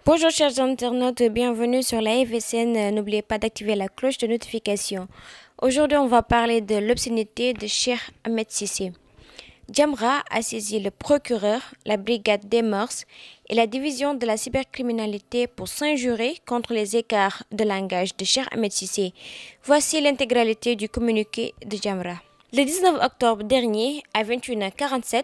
Bonjour chers internautes, bienvenue sur la FSN. N'oubliez pas d'activer la cloche de notification. Aujourd'hui, on va parler de l'obscénité de Cheikh Ahmed Cissé. Jamra a saisi le procureur, la brigade des mœurs et la division de la cybercriminalité pour s'injurer contre les écarts de langage de Cheikh Ahmed Cissé. Voici l'intégralité du communiqué de Jamra. Le 19 octobre dernier, à 21h47,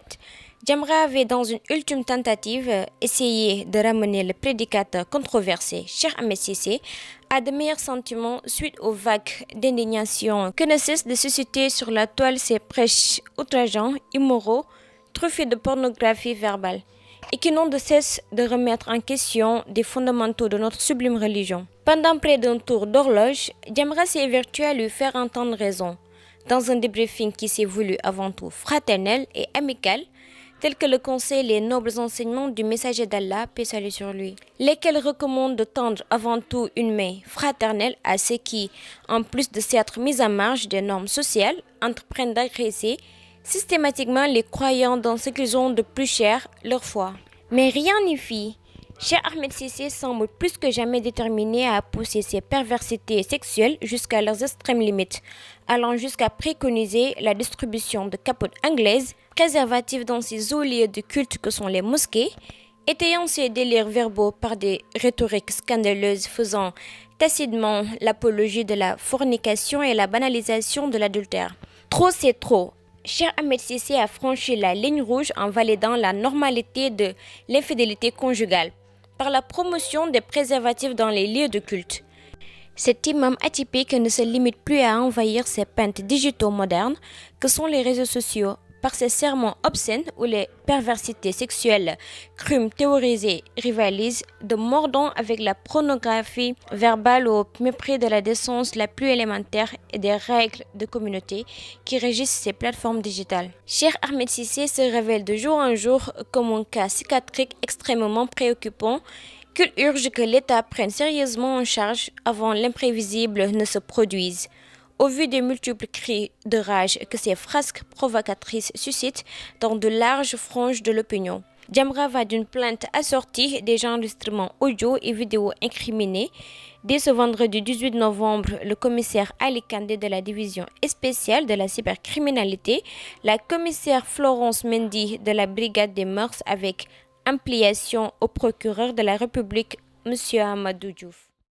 Jamra avait, dans une ultime tentative, essayé de ramener le prédicateur controversé Cheikh Ahmed Cissé à de meilleurs sentiments suite aux vagues d'indignation que ne cessent de susciter sur la toile ces prêches outrageants, immoraux, truffés de pornographie verbale, et qui n'ont de cesse de remettre en question des fondamentaux de notre sublime religion. Pendant près d'un tour d'horloge, Jamra s'est évertué à lui faire entendre raison, dans un débriefing qui s'est voulu avant tout fraternel et amical, tel que le conseillent les nobles enseignements du messager d'Allah, paix salut sur lui, lesquels recommandent de tendre avant tout une main fraternelle à ceux qui, en plus de s'être mis à marge des normes sociales, entreprennent d'agresser systématiquement les croyants dans ce qu'ils ont de plus cher, leur foi. Mais rien n'y fit. Cheikh Ahmed Cissé semble plus que jamais déterminé à pousser ses perversités sexuelles jusqu'à leurs extrêmes limites, allant jusqu'à préconiser la distribution de capotes anglaises, préservatifs dans ces hauts lieux de culte que sont les mosquées, étayant ses délires verbaux par des rhétoriques scandaleuses faisant tacitement l'apologie de la fornication et la banalisation de l'adultère. Trop c'est trop. Cheikh Ahmed Cissé a franchi la ligne rouge en validant la normalité de l'infidélité conjugale par la promotion des préservatifs dans les lieux de culte. Cet imam atypique ne se limite plus à envahir ces peintres digitaux modernes que sont les réseaux sociaux par ses sermons obscènes où les perversités sexuelles crumes théorisées rivalisent de mordant avec la pornographie verbale au mépris de la décence la plus élémentaire et des règles de communauté qui régissent ces plateformes digitales. Cheikh Ahmed Cissé se révèle de jour en jour comme un cas psychiatrique extrêmement préoccupant qu'il urge que l'État prenne sérieusement en charge avant l'imprévisible ne se produise. Au vu des multiples cris de rage que ces frasques provocatrices suscitent dans de larges franges de l'opinion, Jamra va d'une plainte assortie des enregistrements audio et vidéo incriminés. Dès ce vendredi 18 novembre, le commissaire Ali Kandé de la division spéciale de la cybercriminalité, la commissaire Florence Mendy de la brigade des mœurs avec ampliation au procureur de la République, M. Amadou Diouf.